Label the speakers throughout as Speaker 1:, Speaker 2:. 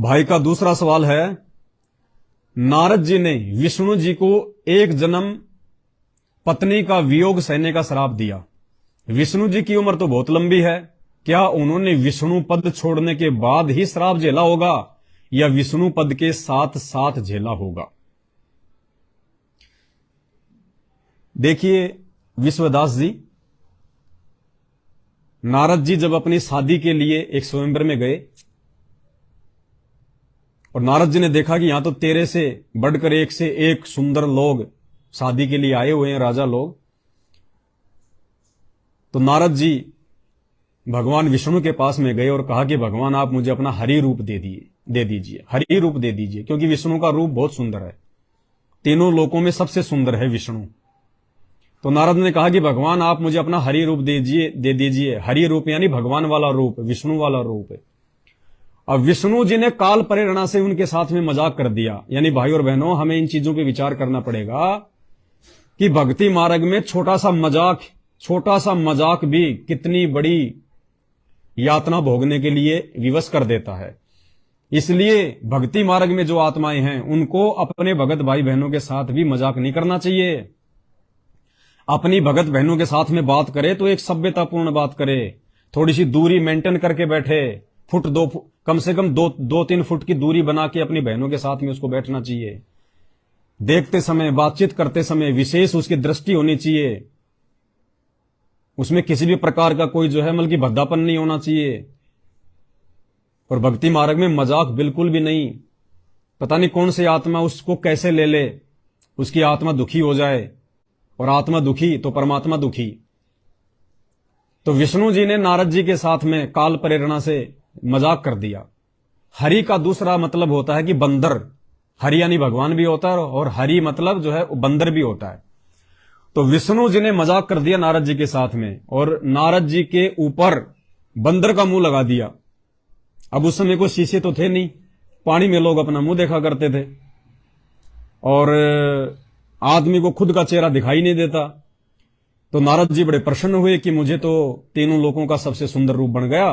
Speaker 1: भाई का दूसरा सवाल है, नारद जी ने विष्णु जी को एक जन्म पत्नी का वियोग सहने का श्राप दिया। विष्णु जी की उम्र तो बहुत लंबी है, क्या उन्होंने विष्णु पद छोड़ने के बाद ही श्राप झेला होगा या विष्णु पद के साथ साथ झेला होगा? देखिए विश्वदास जी, नारद जी जब अपनी शादी के लिए एक स्वयंवर में गए और नारद जी ने देखा कि यहां तो तेरे से बढ़कर एक से एक सुंदर लोग शादी के लिए आए हुए हैं, राजा लोग, तो नारद जी भगवान विष्णु के पास में गए और कहा कि भगवान आप मुझे अपना हरि रूप दे दीजिए, हरि रूप दे दीजिए, क्योंकि विष्णु का रूप बहुत सुंदर है, तीनों लोकों में सबसे सुंदर है विष्णु। तो नारद ने कहा कि भगवान आप मुझे अपना हरि रूप दे दीजिए। हरि रूप यानी भगवान वाला रूप, विष्णु वाला रूप। अब विष्णु जी ने काल प्रेरणा से उनके साथ में मजाक कर दिया। यानी भाई और बहनों, हमें इन चीजों पे विचार करना पड़ेगा कि भक्ति मार्ग में छोटा सा मजाक भी कितनी बड़ी यातना भोगने के लिए विवश कर देता है। इसलिए भक्ति मार्ग में जो आत्माएं हैं उनको अपने भगत भाई बहनों के साथ भी मजाक नहीं करना चाहिए। अपनी भगत बहनों के साथ में बात करे तो एक सभ्यतापूर्ण बात करे, थोड़ी सी दूरी मेंटेन करके बैठे, कम से कम 2-3 फुट की दूरी बना के अपनी बहनों के साथ में उसको बैठना चाहिए। देखते समय, बातचीत करते समय विशेष उसकी दृष्टि होनी चाहिए, उसमें किसी भी प्रकार का कोई जो है मतलब कि भद्दापन नहीं होना चाहिए। और भक्ति मार्ग में मजाक बिल्कुल भी नहीं। पता नहीं कौन सी आत्मा उसको कैसे ले ले, उसकी आत्मा दुखी हो जाए, और आत्मा दुखी तो परमात्मा दुखी। तो विष्णु जी ने नारद जी के साथ में काल प्रेरणा से मजाक कर दिया। हरि का दूसरा मतलब होता है कि बंदर। हरि यानी भगवान भी होता है और हरि मतलब जो है बंदर भी होता है। तो विष्णु जी ने मजाक कर दिया नारद जी के साथ में और नारद जी के ऊपर बंदर का मुंह लगा दिया। अब उस समय कोई शीशे तो थे नहीं, पानी में लोग अपना मुंह देखा करते थे और आदमी को खुद का चेहरा दिखाई नहीं देता। तो नारद जी बड़े प्रसन्न हुए कि मुझे तो तीनों लोगों का सबसे सुंदर रूप बन गया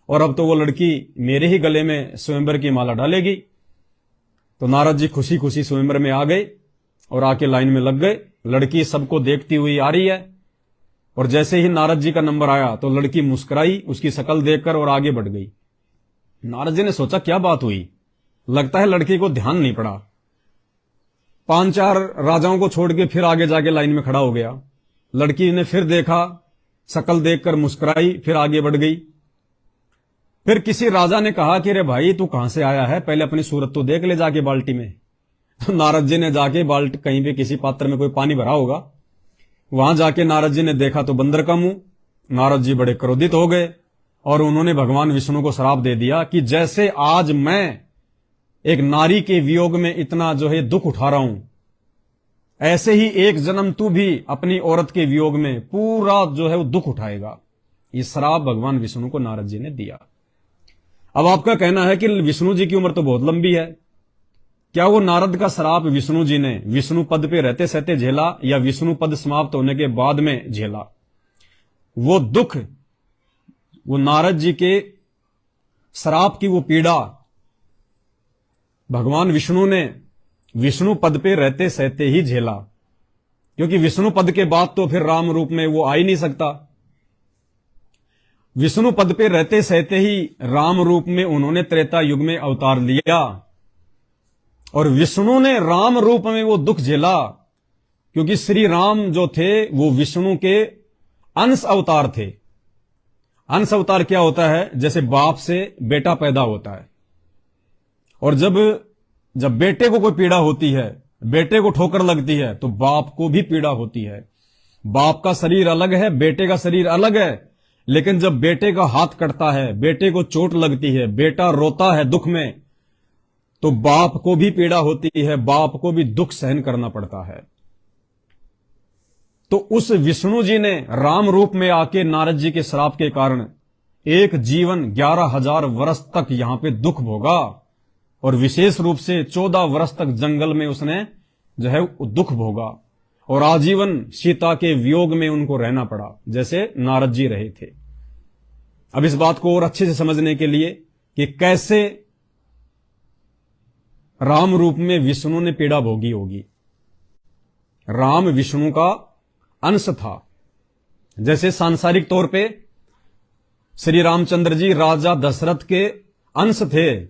Speaker 1: और अब तो वो लड़की मेरे ही गले में स्वयंवर की माला डालेगी। तो नारद जी खुशी खुशी स्वयंवर में आ गए और आके लाइन में लग गए। लड़की सबको देखती हुई आ रही है और जैसे ही नारद जी का नंबर आया तो लड़की मुस्कुराई उसकी शक्ल देखकर और आगे बढ़ गई। नारद जी ने सोचा क्या बात हुई, लगता है लड़की को ध्यान नहीं पड़ा। 5-4 राजाओं को छोड़ के फिर आगे जाके लाइन में खड़ा हो गया। लड़की ने फिर देखा, शक्ल देखकर मुस्कुराई, फिर आगे बढ़ गई। फिर किसी राजा ने कहा कि रे भाई तू कहां से आया है, पहले अपनी सूरत तो देख ले जाके बाल्टी में। तो नारद जी ने जाके बाल्टी, कहीं पे किसी पात्र में कोई पानी भरा होगा, वहां जाके नारद जी ने देखा तो बंदर का मुंह। नारद जी बड़े क्रोधित हो गए और उन्होंने भगवान विष्णु को श्राप दे दिया कि जैसे आज मैं एक नारी के वियोग में इतना जो है दुख उठा रहा हूं, ऐसे ही एक जन्म तू भी अपनी औरत के वियोग में पूरा जो है वो दुख उठाएगा। ये श्राप भगवान विष्णु को नारद जी ने दिया। अब आपका कहना है कि विष्णु जी की उम्र तो बहुत लंबी है, क्या वो नारद का श्राप विष्णु जी ने विष्णु पद पे रहते सहते झेला या विष्णु पद समाप्त होने के बाद में झेला? वो दुख, वो नारद जी के श्राप की वो पीड़ा भगवान विष्णु ने विष्णु पद पे रहते सहते ही झेला, क्योंकि विष्णु पद के बाद तो फिर राम रूप में वो आ ही नहीं सकता। विष्णु पद पे रहते सहते ही राम रूप में उन्होंने त्रेता युग में अवतार लिया और विष्णु ने राम रूप में वो दुख झेला, क्योंकि श्री राम जो थे वो विष्णु के अंश अवतार थे। अंश अवतार क्या होता है? जैसे बाप से बेटा पैदा होता है और जब बेटे को कोई पीड़ा होती है, बेटे को ठोकर लगती है, तो बाप को भी पीड़ा होती है। बाप का शरीर अलग है, बेटे का शरीर अलग है, लेकिन जब बेटे का हाथ कटता है, बेटे को चोट लगती है, बेटा रोता है दुख में, तो बाप को भी पीड़ा होती है, बाप को भी दुख सहन करना पड़ता है। तो उस विष्णु जी ने राम रूप में आके नारद जी के श्राप के कारण एक जीवन 11,000 वर्ष तक यहां पे दुख भोगा और विशेष रूप से 14 वर्ष तक जंगल में उसने जो है दुख भोगा और आजीवन सीता के वियोग में उनको रहना पड़ा, जैसे नारद जी रहे थे। अब इस बात को और अच्छे से समझने के लिए कि कैसे राम रूप में विष्णु ने पीड़ा भोगी होगी। राम विष्णु का अंश था। जैसे सांसारिक तौर पे श्री रामचंद्र जी राजा दशरथ के अंश थे,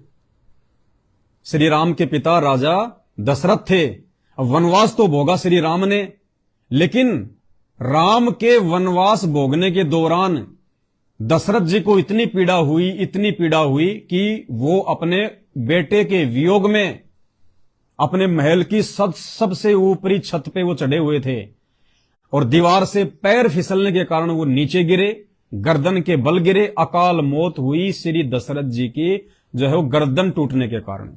Speaker 1: श्री राम के पिता राजा दशरथ थे। अब वनवास तो भोगा श्री राम ने, लेकिन राम के वनवास भोगने के दौरान दशरथ जी को इतनी पीड़ा हुई कि वो अपने बेटे के वियोग में अपने महल की सबसे ऊपरी छत पे वो चढ़े हुए थे और दीवार से पैर फिसलने के कारण वो नीचे गिरे, गर्दन के बल गिरे, अकाल मौत हुई श्री दशरथ जी की जो है वो गर्दन टूटने के कारण।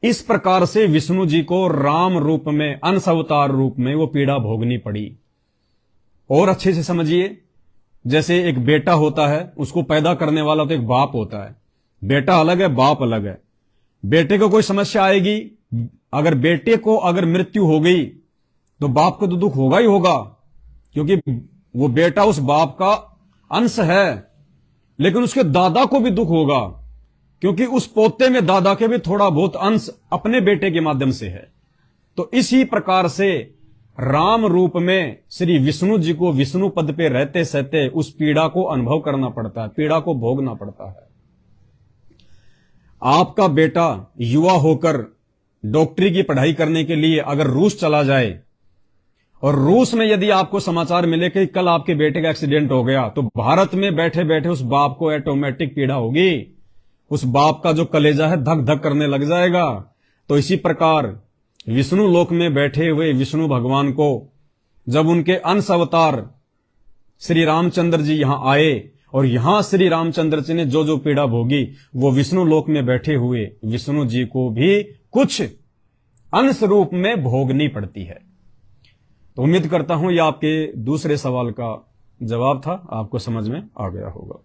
Speaker 1: इस प्रकार से विष्णु जी को राम रूप में, अंश अवतार रूप में वो पीड़ा भोगनी पड़ी। और अच्छे से समझिए, जैसे एक बेटा होता है, उसको पैदा करने वाला तो एक बाप होता है। बेटा अलग है, बाप अलग है। बेटे को कोई समस्या आएगी, अगर बेटे को अगर मृत्यु हो गई तो बाप को तो दुख होगा ही होगा, क्योंकि वो बेटा उस बाप का अंश है। लेकिन उसके दादा को भी दुख होगा, क्योंकि उस पोते में दादा के भी थोड़ा बहुत अंश अपने बेटे के माध्यम से है। तो इसी प्रकार से राम रूप में श्री विष्णु जी को विष्णु पद पे रहते सहते उस पीड़ा को अनुभव करना पड़ता है, पीड़ा को भोगना पड़ता है। आपका बेटा युवा होकर डॉक्टरी की पढ़ाई करने के लिए अगर रूस चला जाए और रूस में यदि आपको समाचार मिले कि कल आपके बेटे का एक्सीडेंट हो गया, तो भारत में बैठे बैठे उस बाप को ऑटोमेटिक पीड़ा होगी। उस बाप का जो कलेजा है धक धक करने लग जाएगा। तो इसी प्रकार विष्णु लोक में बैठे हुए विष्णु भगवान को जब उनके अंश अवतार श्री रामचंद्र जी यहां आए और यहां श्री रामचंद्र जी ने जो जो पीड़ा भोगी, वो विष्णु लोक में बैठे हुए विष्णु जी को भी कुछ अंश रूप में भोगनी पड़ती है। तो उम्मीद करता हूं यह आपके दूसरे सवाल का जवाब था, आपको समझ में आ गया होगा।